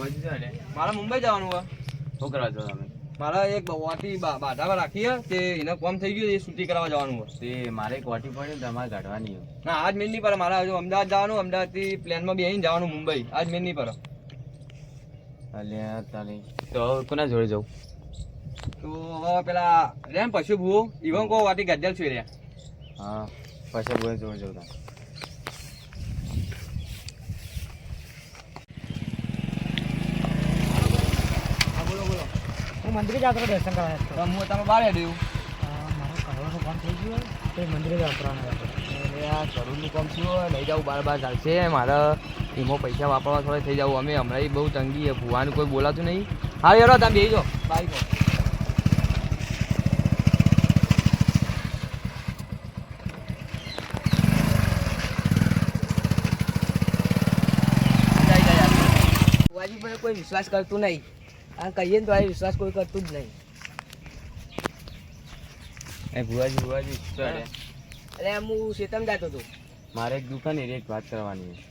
ભુવાજી છે ને મારે મુંબઈ જવાનું હે. શું કરવા છો તમે? મારે એક વાટી બાધામાં રાખી હે તે એને કોમ થઈ ગયું એ શૂટિંગ કરવા જવાનું હે. તે મારે એક વાટી પડી ને તમારે કાઢવાની છે. ના આજ મેલ નહીં પડે, મારે હજુ અમદાવાદ જવાનું, અમદાવાદથી પ્લેનમાં બેસીને જવાનું મુંબઈ, આજ મેલ નહીં પડે. અલ્યા તારે તો હવે કોના જોડે જવું? તો હવે પેલા રે ને પશુ ભૂવો ઈવન કો વાટી ગદ્દલ છું રહ્યા. હા પછી બોલે જોડે જવું તારે. હા બોલો બોલો. હું મંદિરે જતો દર્શન કરવા તો હું તમે બહાર હેડ્યું. મારો કરવાનું કામ થઈ ગયું તો મંદિરે જવાનું આ કરોડનું કામ થયું લઈ જાઉં બાર ચાલશે. મારે એમાં પૈસા વાપરવા થોડા થઈ જાવ. અમે હમણાં બહુ તંગી છે, ભૂવાનું કોઈ બોલાતું નહીં. હા યાર તમે બેસી જાઓ બાઈક. ભુવાજી પર કોઈ વિશ્વાસ કરતું નહીં, આ કહીએ ને તો વિશ્વાસ કોઈ કરતું જ નહીં. એ ભુવાજી શું અરે એટલે હું શેતમ જતો હતો, મારે એક દુકાન એક વાત કરવાની છે.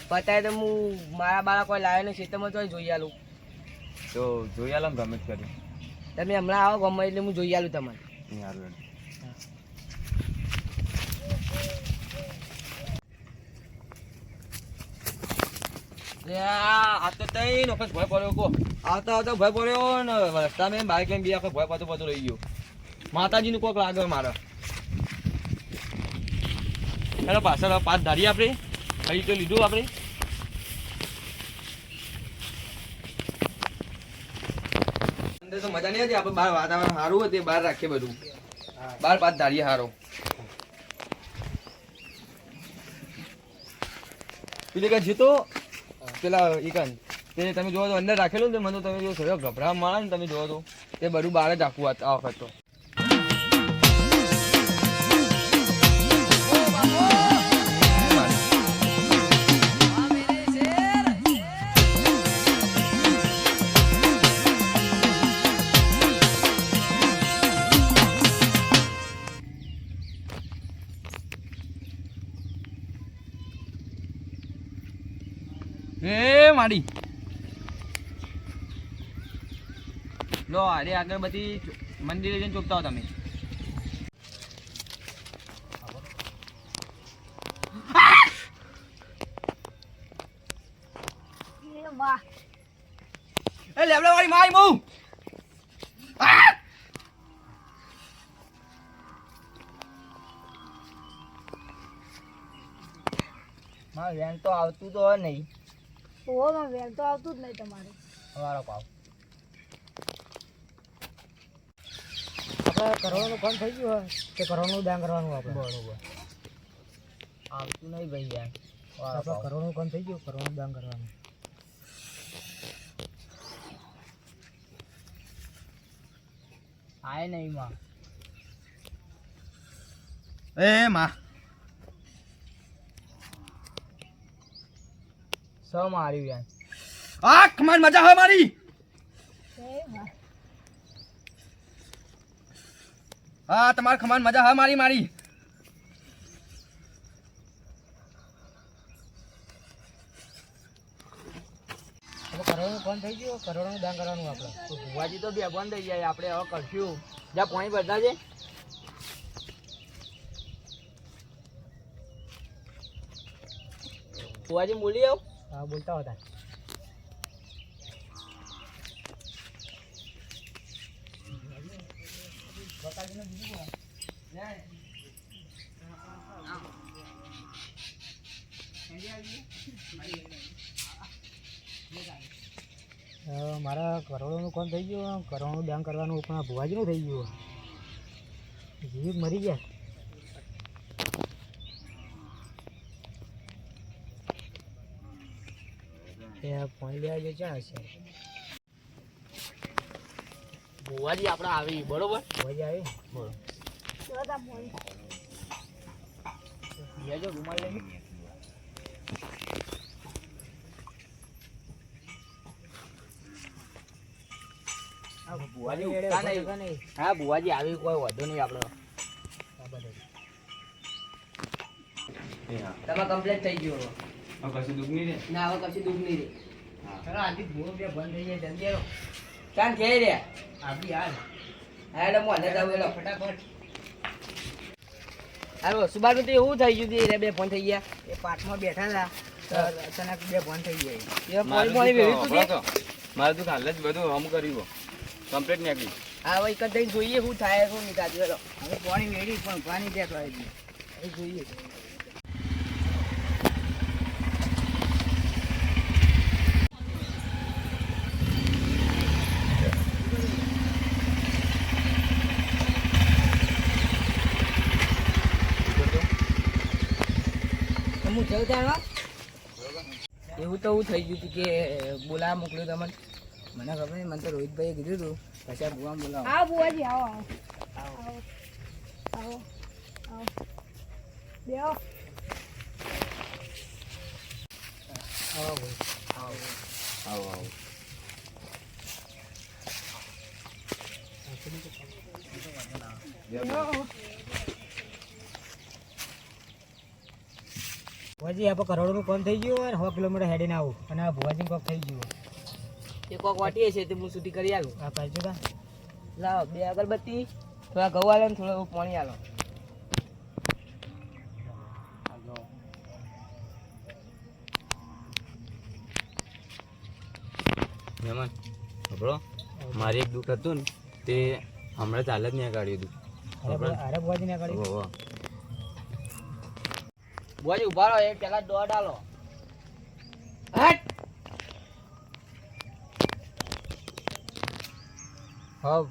પતાય તો હું મારા બાળા કોઈ લાવ્યો ને શેતમાં તો જોઈ આલું. તો જોઈ આલો ને ગમે જ કરી. તમે હમણાં આવો ગમે એટલે હું જોઈ આલું તમારે. સારું. આ તો તઈ વખત ભય પડ્યો કો આવતા આવતા ભય પડ્યો ને રસ્તા મેં બાઈક લઈને બે વખત ભય પાતો રહી ગયો. માતાજીનું કોક લાગે મારે. ચાલો પાછળ પાછ ધારીએ આપણે, કઈ તો લીધું આપણે. અંદર તો મજા નહીં હતી, આપણે બહાર વાતાવરણ સારું હતું, બહાર રાખીએ બધું, બહાર પાછ ધારીએ સારો. પેલી કઈ જીતો પેલા એકન તે તમે જોવો તો અંદર રાખેલું ને, મને તો તમે જો થોડો ગભરાવા મળે ને, તમે જોવો તો તે બધું બહાર જ રાખવું આ વખત તો. એ માડી લો અરે અગરબત્તી મંદિરે જઈને ચોપતા હો તમે. એ લેબડા વાળી મારી બહુ મારે વેન તો આવતું તો નહીં. ઓમાં વેલ તો આવતું જ નહીં તમારે. વાળો પાવ આપણે કરવાનું કામ થઈ ગયું હોય તે કરવાનું દાન કરવાનું આપણે. બરોબર આવતું નહીં ભાઈ યાર. આપણે કરવાનું કામ થઈ ગયું, કરવાનું દાન કરવાનું. આય નહીં માં. એ માં સ માર્યું યાર. આ કમાન મજા હોય મારી. હા તમારે ખમાન મજા હા મારી મારી. કરવાનું કામ થઈ ગયું, કરવાનું દાન કરવાનું આપણે. તો ભુવાજી તો બે બંધ થઈ જાય, આપણે હવે કરશું. જ્યાં પાણી બધા છે ભુવાજી બોલી આવ. હા બોલતા હતા. મારા કરોડોનું કામ થઈ ગયું, કરોડનું દાન કરવાનું પણ આ ભુવાજીનું થઈ ગયું. જીવિત મરી ગયા. પાણી લેવા જે ક્યાં હશે? ભુવાજી આપણે આવી બરોબર. ભુવાજી આવી બોલો. રૂમાલ લઈ હા ભુવાજી આવી કોઈ વધુ નહીં આપણે. તમે કમ્પ્લીટ થઈ ગયું. કશું દુઃખ નહીં રે. ના હવે કશું દુઃખ નહીં રે. ચલો આથી ભૂવો બે બંધ થઈ જાય જલ્દી આવો. ચાલ ઘેર રે આપણી હાલ હા એટલે મોને જાવ એલો ફટાફટ. હાલો સુબાનું તો એવું થઈ ગયું કે બે ફોન થઈ ગયા એ પાઠમાં બેઠા હતા તો અચાનક બે બંધ થઈ જાય. એ પાણી પાણી વેવી તું છે મારે તો હાલ જ બધું હમ કર્યું કમ્પ્લીટ નીકળી. હા ભાઈ કદાચ જોઈએ શું થાય શું નહીં થતું હેલો હવે પાણી વેડી પણ પાણી ત્યાં આવી ગયું. હવે જોઈએ. હું જવું ત્યાં એવું તો એવું થઈ ગયું હતું કે બોલાવા મોકલ્યું તમને મને ખબર નહીં, મને તો રોહિતભાઈએ કીધું હતું પછી આ ભૂવા બોલાવો. હા બુઆજી આવો આવો આવો આવો બેહો. આવો ભાઈ. આવો આવો. બેહો. ભુવાજી આપણે કરોડોનું કામ થઈ ગયું અને 100 કિલોમીટર હેડીને આવું અને આ ભુવાજીને કોક થઈ ગયું. એ કોક વાટીએ છે તે હું છૂટી કરી આલું આ કરજો કા. લાવો બે અગરબત્તી થોડા ઘઉં આલો ને થોડું પાણી આલો મહેમાન ખબરો મારે એક દુઃખ હતું ને તે હમણાં ચાલ જ નહીં કાઢ્યું હતું. અરે ભુવાજીને આગળ ઓહો. બોજી ઉભા રહો એ પેલા દોડ આલો હટ હા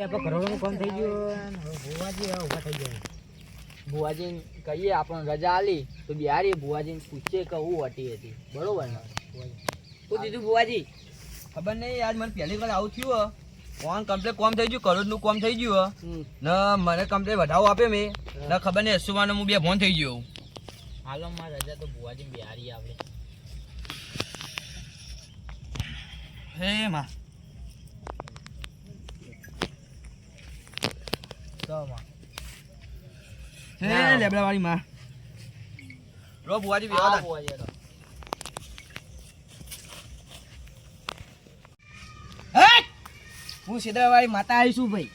આપણે કરોડોનું કામ થઈ ગયું અને હવે ભુવાજી હવે ઊભા થઈ ગયા. ભુવાજીને કહીએ આપણને રજા આલી તો બિહારી ભુવાજીને પૂછીએ કે હું વટી હતી બરોબર ને શું દીધું ભુવાજી ખબર નહીં આજ મને પહેલી વાર આવું થયું ફોન કમ્પ્લેટ કોમ થઈ ગયું કરોડનું કોમ થઈ ગયું ને મને કમ્પ્લેટ વધાવો આપે મેં ને ખબર નહીં એસુવાનો હું બે ફોન થઈ ગયો. હાલો માં રજા તો ભુવાજીને બિહારી આવે હે માં હે લેબડા વાળી માં રો બુવાજી હા, બેવા ભુવાજી હાલો. હું સીધા વાળી માતા આવીશું ભાઈ.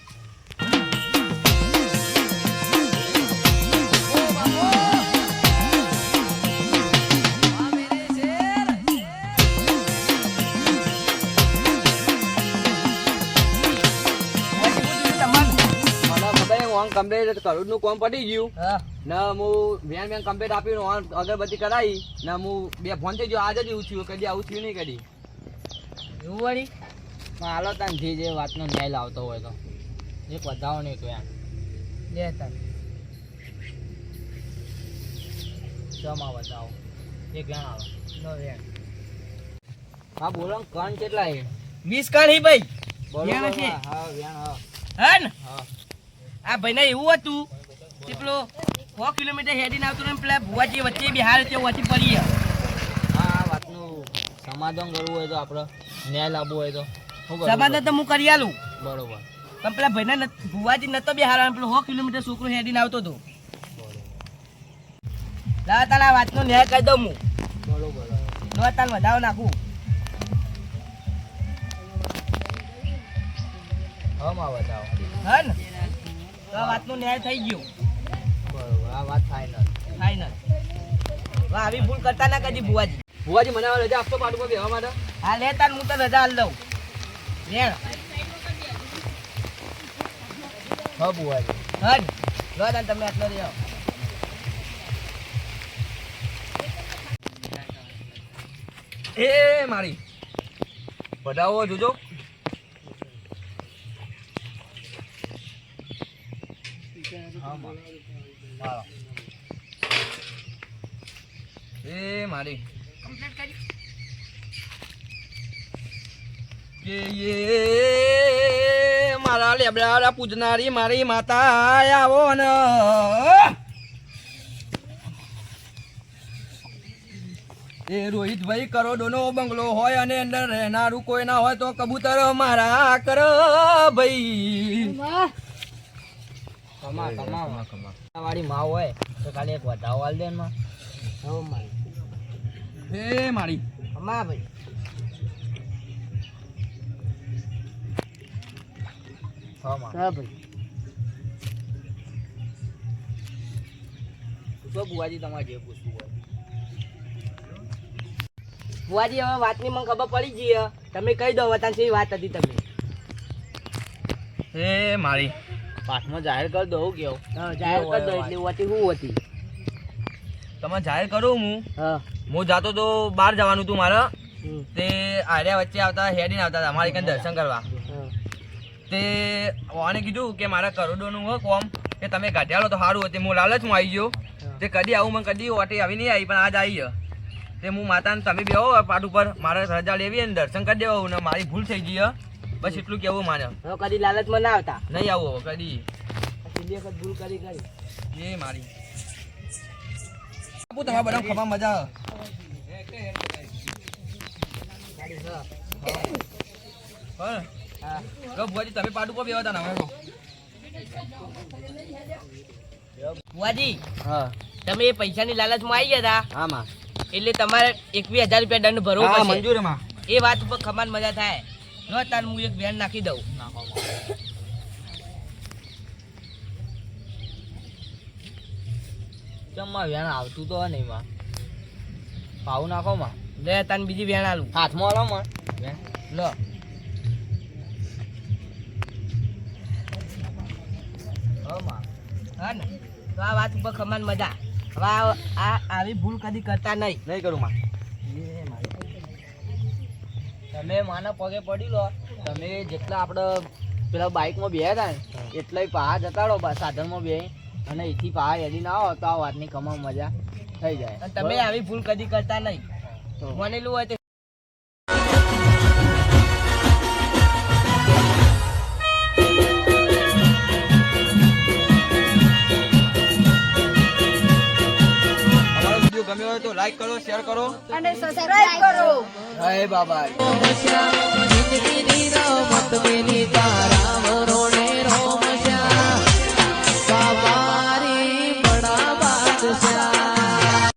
કમ્પ્લેટ કરોડનું કોમ પડી ગયું હા ને હું વેન કમ્પ્લેટ આપ્યું અગરબત્તી કરાવી ને હું બે ફોન થઈ ગયો આજે જ એવું થયું કદી આવું થયું નહીં કદી એવું વળી પણ હાલો તાન જે વાતનો ન્યાય લાવતો હોય તો એક વધાવો નહીં તો એમ લે તાર જમા વધાવો એક વેણ આવો નો વેણ. હા બોલો ને કણ કેટલા એ 20 કણ હી ભાઈ બરોબર વેણ છે. હા વેણ હા હે ને હા આ ભાઈને એવું હતું કે પેલો 100 કિલોમીટર હેડીને આવતો ને પેલા ભુવાજી વચ્ચે બિહાર તે વચ્ચે પડી ગયા. હા આ વાતનું સમાધાન કરવું હોય તો આપણે ન્યાય લાવવો હોય તો શું કરવું સમાધાન તો હું કરી આલું બરોબર પણ પેલા ભાઈને ભુવાજી નતો બિહાર પેલો 100 કિલોમીટર છોકરો હેડીને આવતો હતો. લાવ તારા વાતનો ન્યાય કરી દઉં હું. બરોબર નો તાર વધાવો નાખું. હા માં વધાવો હે ને તો આ વાતનો ન્યાય થઈ ગયો બરોબર આ વાત ફાઇનલ ફાઈનલ. હવે આવી ભૂલ કરતા ના કદી ભુવાજી. ભુવાજી મને હવે રજા આપતો પાટું બેહવા માટે હા લે તાર હું તો રજા હાલ દઉં. રેણ હા ભુવાજી હન લો તાર તમે આટલો રહ્યો. એ મારી વધાવો જોજો. એ મારી કે એ મારા લે લેબડા પૂજનારી મારી માતા આવો ને એ રોહિતભાઈ કરોડોનો બંગલો હોય અને અંદર રહેનારું કોઈ ના હોય તો કબૂતર મારા કર ભાઈ વાળી માં હોય તો ખાલી એક વધાવો આલ દે માં. એ મારી અમા ભાઈ હા ભાઈ પૂછો બુવાજી તમારે જે પૂછવું હોય. બુવાજી હવે વાતની મને ખબર પડી ગઈ હે. તમે કહી દો વતાન શી વાત હતી તમે એ મારી પાઠમાં જાહેર કરી દો હું કેવું જાહેર કરી દો એટલે વાતી શું હતી તમે જાહેર કરું હા હું જાતો તો બહાર જવાનું હતું મારે હમ. તે આર્યા વચ્ચે આવતા હેડીને આવતા હતા મારી કઈ દર્શન કરવા હા. તે ઓને કીધું કે મારા કરોડોનું હોય કોમ કે તમે કાઢ્યાલો તો સારું હતું હું લાલચમાં આવી ગયો તે કદી આવું મને કદી ઓટી આવી નહીં આવી પણ આજ આવી ગયો તે હું માતાને તમે બેહો પાટ ઉપર મારે રજા લેવી અને દર્શન કરી દેવું ને મારી ભૂલ થઈ ગઈ હે. બસ એટલું કેવું માને હવે કદી લાલચમાં ના આવતા નહીં આવું હવે કદી સીધી વખત ભૂલ કરી એ મારી આપું તમારા બધા ખબર મજા આવે. હા હા તો ભુવાજી તમે પાટ ઉપર બેહતા ને હવે તો. બુવાજી હા તમે એ પૈસાની લાલચમાં આવી ગયા હતા હા માં એટલે તમારે 21,000 રૂપિયા દંડ ભરવો હા પડશે મંજૂર માં એ વાત ઉપર ખમાન મજા થાય નો તાર હું એક વેન નાખી દઉં ચમમાં વેણ આવતું તો નહીં માં પાવું નાખો માં લે તાન બીજી વેણ આલું હાથમાં આલો માં વેણ લો હા ને તો આ વાત ઉપર ખમાન મજા હવે આવી ભૂલ કદી કરતા નહીં નહીં કરું માં તમે માના પગે પડી લો તમે જેટલા આપણે પેલા બાઇકમાં બેહ્યા હતા ને એટલા પહાડ જતા રહો સાધનમાં બે અને અહીંથી પહાડ હેડી ના આવો તો આ વાતની કમા મજા થઈ જાય તમે આવી ભૂલ કદી કરતા નહીં બનેલું હોય ગમ્યો હોય તો લાઈક કરો શેર કરો અને સબસ્ક્રાઇબ કરો. જય બાબા જિંદગીની રમત મેલી તારા વરોણે